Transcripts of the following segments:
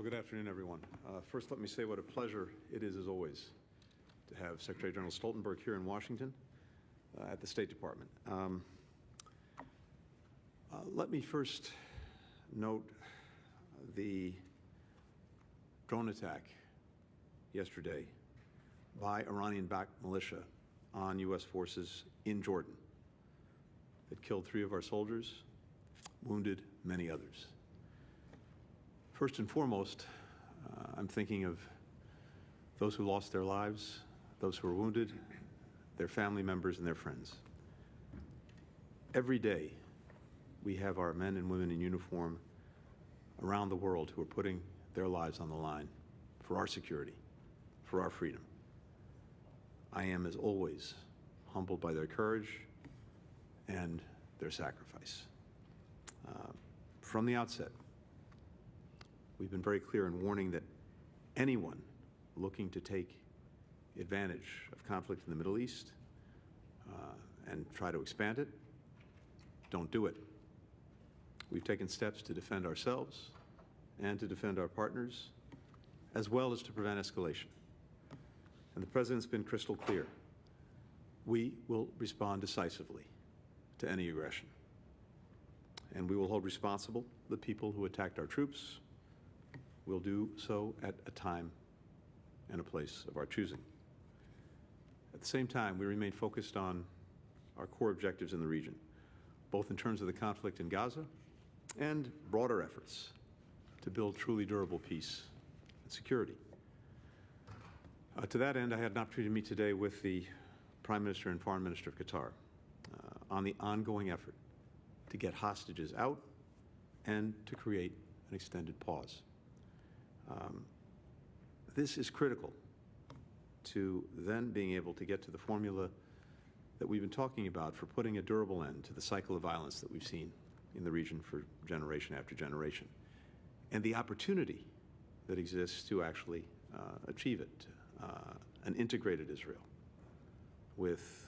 Well, good afternoon, everyone. First, let me say what a pleasure it is, as always, to have Secretary General Stoltenberg here in Washington at the State Department. Let me first note the drone attack yesterday by Iranian-backed militia on U.S. forces in Jordan. It killed 3 of our soldiers, wounded many others. First and foremost, I'm thinking of those who lost their lives, those who were wounded, their family members, and their friends. Every day, we have our men and women in uniform around the world who are putting their lives on the line for our security, for our freedom. I am, as always, humbled by their courage and their sacrifice. From the outset, we've been very clear in warning that anyone looking to take advantage of conflict in the Middle East and try to expand it, don't do it. We've taken steps to defend ourselves and to defend our partners, as well as to prevent escalation. And the President's been crystal clear. We will respond decisively to any aggression. And we will hold responsible the people who attacked our troops. We'll do so at a time and a place of our choosing. At the same time, we remain focused on our core objectives in the region, both in terms of the conflict in Gaza and broader efforts to build truly durable peace and security. To that end, I had an opportunity to meet today with the Prime Minister and Foreign Minister of Qatar on the ongoing effort to get hostages out and to create an extended pause. This is critical to then being able to get to the formula that we've been talking about for putting a durable end to the cycle of violence that we've seen in the region for generation after generation, and the opportunity that exists to actually achieve it, an integrated Israel with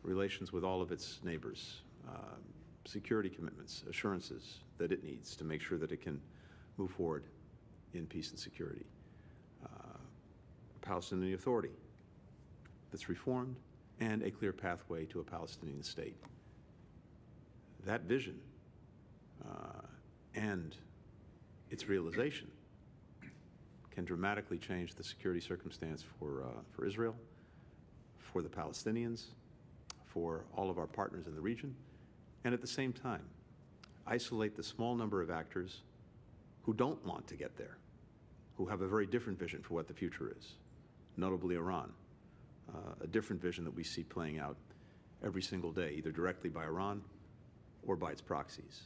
relations with all of its neighbors, security commitments, assurances that it needs to make sure that it can move forward in peace and security. Palestinian Authority that's reformed, and a clear pathway to a Palestinian state. That vision and its realization can dramatically change the security circumstance for Israel, for the Palestinians, for all of our partners in the region, and at the same time, isolate the small number of actors who don't want to get there, who have a very different vision for what the future is, notably Iran, a different vision that we see playing out every single day, either directly by Iran or by its proxies.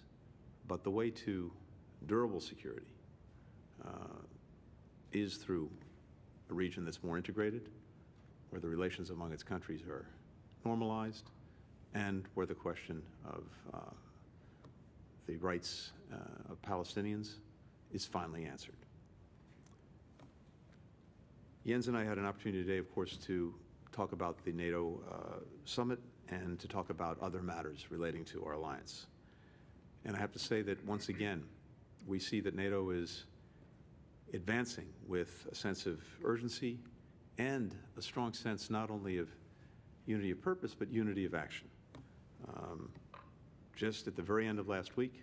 But the way to durable security is through a region that's more integrated, where the relations among its countries are normalized, and where the question of the rights of Palestinians is finally answered. Jens and I had an opportunity today, of course, to talk about the NATO summit and to talk about other matters relating to our alliance. And I have to say that, once again, we see that NATO is advancing with a sense of urgency and a strong sense not only of unity of purpose, but unity of action. Just at the very end of last week,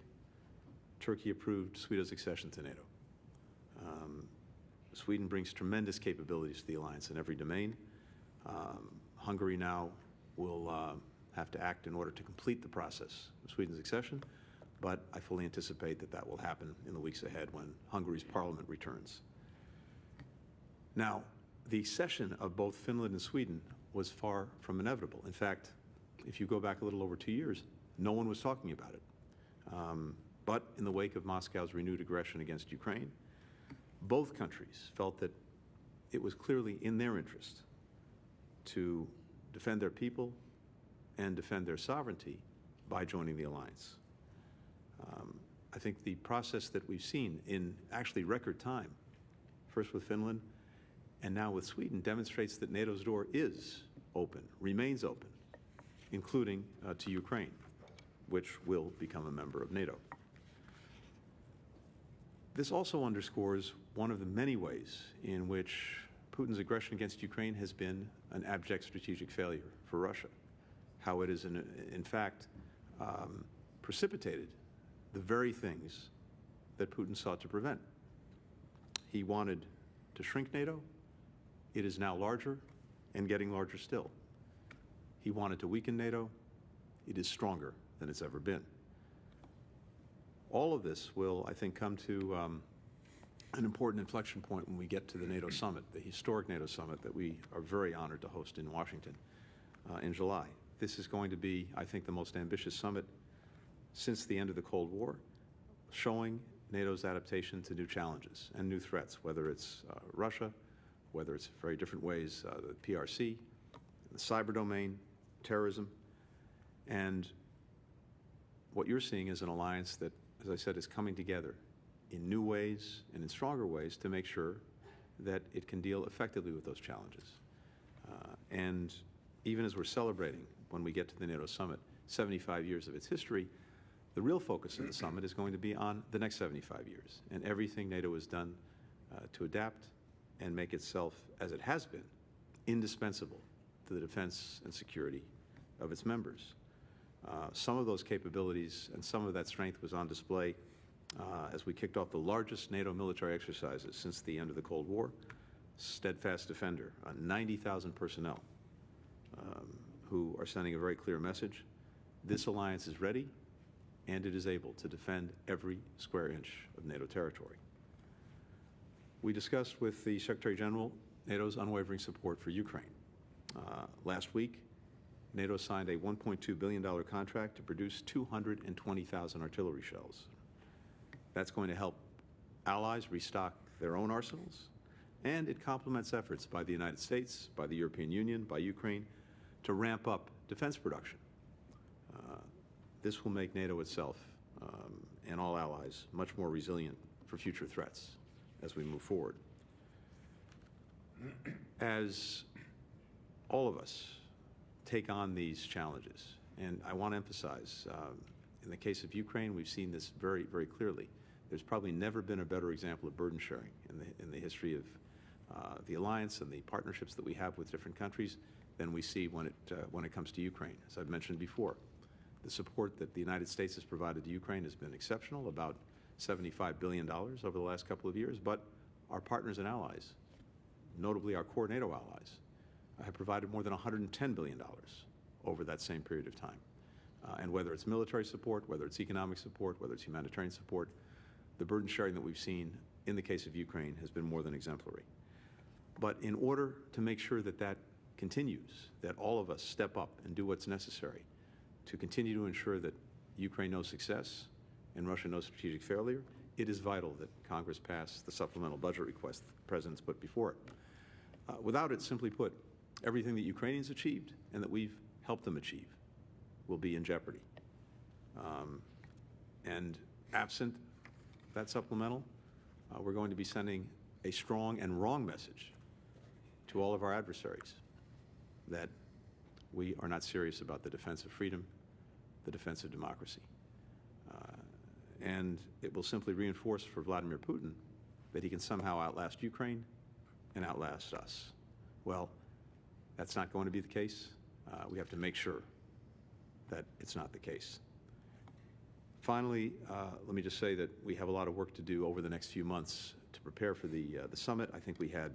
Turkey approved Sweden's accession to NATO. Sweden brings tremendous capabilities to the alliance in every domain. Hungary now will have to act in order to complete the process of Sweden's accession, but I fully anticipate that that will happen in the weeks ahead when Hungary's parliament returns. Now, the accession of both Finland and Sweden was far from inevitable. In fact, if you go back a little over 2 years, no one was talking about it. But in the wake of Moscow's renewed aggression against Ukraine, both countries felt that it was clearly in their interest to defend their people and defend their sovereignty by joining the alliance. I think the process that we've seen in actually record time, first with Finland and now with Sweden, demonstrates that NATO's door is open, remains open, including to Ukraine, which will become a member of NATO. This also underscores one of the many ways in which Putin's aggression against Ukraine has been an abject strategic failure for Russia, how it has, in fact, precipitated the very things that Putin sought to prevent. He wanted to shrink NATO. It is now larger and getting larger still. He wanted to weaken NATO. It is stronger than it's ever been. All of this will, I think, come to an important inflection point when we get to the NATO summit, the historic NATO summit that we are very honored to host in Washington in July. This is going to be, I think, the most ambitious summit since the end of the Cold War, showing NATO's adaptation to new challenges and new threats, whether it's Russia, whether it's very different ways, the PRC, the cyber domain, terrorism. And what you're seeing is an alliance that, as I said, is coming together in new ways and in stronger ways to make sure that it can deal effectively with those challenges. And even as we're celebrating, when we get to the NATO summit, 75 years of its history, the real focus of the summit is going to be on the next 75 years and everything NATO has done to adapt and make itself, as it has been, indispensable to the defense and security of its members. Some of those capabilities and some of that strength was on display as we kicked off the largest NATO military exercises since the end of the Cold War. Steadfast Defender, 90,000 personnel who are sending a very clear message. This alliance is ready and it is able to defend every square inch of NATO territory. We discussed with the Secretary General NATO's unwavering support for Ukraine. Last week, NATO signed a $1.2 billion contract to produce 220,000 artillery shells. That's going to help allies restock their own arsenals, and it complements efforts by the United States, by the European Union, by Ukraine, to ramp up defense production. This will make NATO itself and all allies much more resilient for future threats as we move forward. As all of us take on these challenges, and I want to emphasize, in the case of Ukraine, we've seen this very, very clearly. There's probably never been a better example of burden sharing in the history of the alliance and the partnerships that we have with different countries than we see when it comes to Ukraine. As I've mentioned before, the support that the United States has provided to Ukraine has been exceptional, about $75 billion over the last couple of years, but our partners and allies, notably our core NATO allies, have provided more than $110 billion over that same period of time. And whether it's military support, whether it's economic support, whether it's humanitarian support, the burden sharing that we've seen in the case of Ukraine has been more than exemplary. But in order to make sure that that continues, that all of us step up and do what's necessary to continue to ensure that Ukraine knows success and Russia knows strategic failure, it is vital that Congress pass the supplemental budget request the President's put before it. Without it, simply put, everything that Ukrainians achieved and that we've helped them achieve will be in jeopardy. And absent that supplemental, we're going to be sending a strong and wrong message to all of our adversaries that we are not serious about the defense of freedom, the defense of democracy. And it will simply reinforce for Vladimir Putin that he can somehow outlast Ukraine and outlast us. Well, that's not going to be the case. We have to make sure that it's not the case. Finally, let me just say that we have a lot of work to do over the next few months to prepare for the summit. I think we had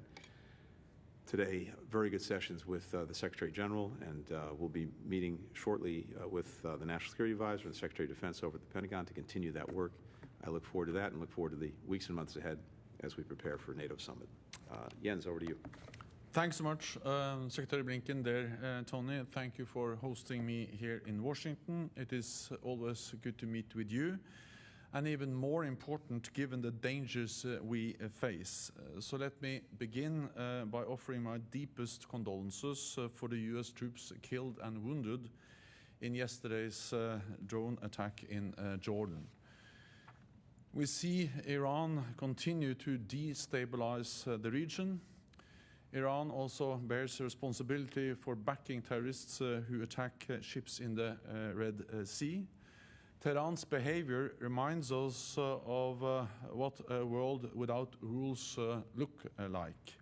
today very good sessions with the Secretary General, and we'll be meeting shortly with the National Security Advisor and the Secretary of Defense over at the Pentagon to continue that work. I look forward to that and look forward to the weeks and months ahead as we prepare for NATO summit. Jens, over to you. Thanks so much, Secretary Blinken there, Tony. Thank you for hosting me here in Washington. It is always good to meet with you, and even more important given the dangers we face. So let me begin by offering my deepest condolences for the US troops killed and wounded in yesterday's drone attack in Jordan. We see Iran continue to destabilize the region. Iran also bears responsibility for backing terrorists who attack ships in the Red Sea. Tehran's behavior reminds us of what a world without rules look like.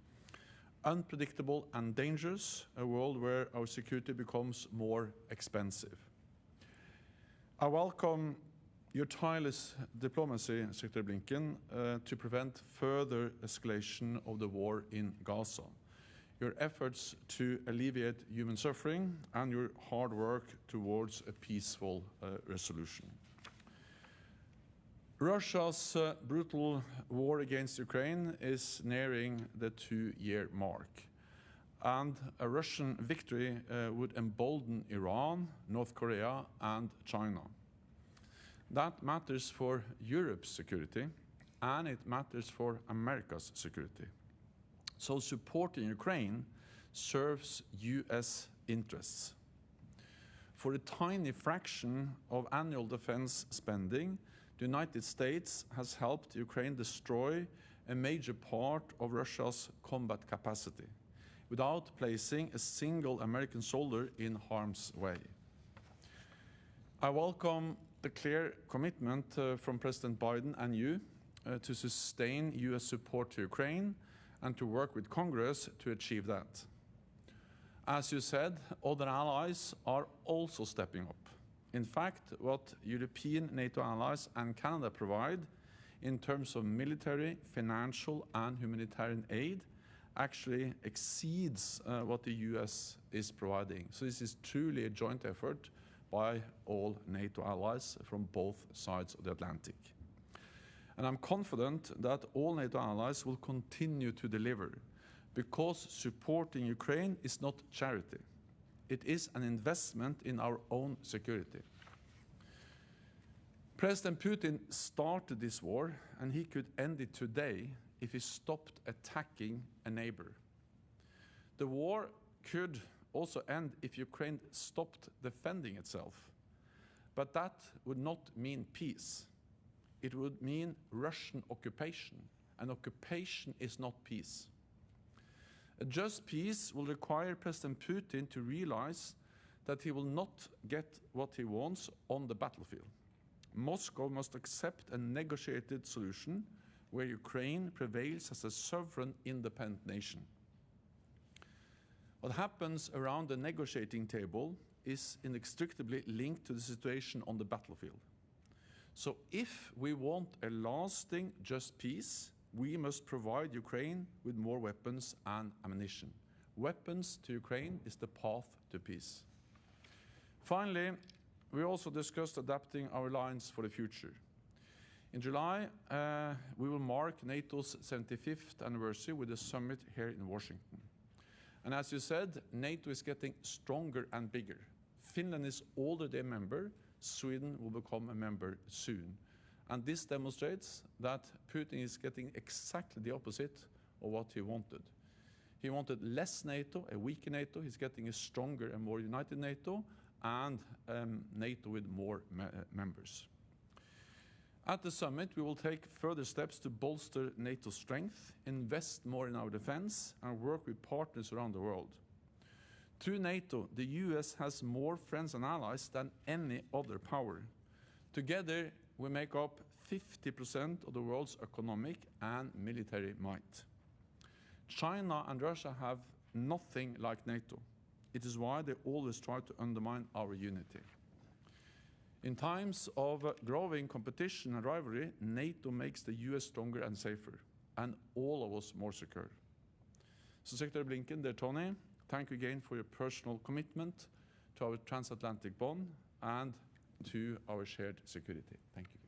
Unpredictable and dangerous, a world where our security becomes more expensive. I welcome your tireless diplomacy, Secretary Blinken, to prevent further escalation of the war in Gaza, your efforts to alleviate human suffering, and your hard work towards a peaceful resolution. Russia's brutal war against Ukraine is nearing the 2-year mark, and a Russian victory would embolden Iran, North Korea, and China. That matters for Europe's security, and it matters for America's security. So supporting Ukraine serves US interests. For a tiny fraction of annual defense spending, the United States has helped Ukraine destroy a major part of Russia's combat capacity without placing a single American soldier in harm's way. I welcome the clear commitment from President Biden and you to sustain US support to Ukraine and to work with Congress to achieve that. As you said, other allies are also stepping up. In fact, what European NATO allies and Canada provide in terms of military, financial, and humanitarian aid actually exceeds what the US is providing. So this is truly a joint effort by all NATO allies from both sides of the Atlantic. And I'm confident that all NATO allies will continue to deliver, because supporting Ukraine is not charity. It is an investment in our own security. President Putin started this war, and he could end it today if he stopped attacking a neighbor. The war could also end if Ukraine stopped defending itself. But that would not mean peace. It would mean Russian occupation, and occupation is not peace. A just peace will require President Putin to realize that he will not get what he wants on the battlefield. Moscow must accept a negotiated solution where Ukraine prevails as a sovereign, independent nation. What happens around the negotiating table is inextricably linked to the situation on the battlefield. So if we want a lasting, just peace, we must provide Ukraine with more weapons and ammunition. Weapons to Ukraine is the path to peace. Finally, we also discussed adapting our alliance for the future. In July, we will mark NATO's 75th anniversary with a summit here in Washington. And as you said, NATO is getting stronger and bigger. Finland is already a member. Sweden will become a member soon. And this demonstrates that Putin is getting exactly the opposite of what he wanted. He wanted less NATO, a weaker NATO. He's getting a stronger and more united NATO, and NATO with more members. At the summit, we will take further steps to bolster NATO's strength, invest more in our defense, and work with partners around the world. Through NATO, the US has more friends and allies than any other power. Together, we make up 50% of the world's economic and military might. China and Russia have nothing like NATO. It is why they always try to undermine our unity. In times of growing competition and rivalry, NATO makes the US stronger and safer, and all of us more secure. So Secretary Blinken, dear Tony, thank you again for your personal commitment to our transatlantic bond and to our shared security. Thank you.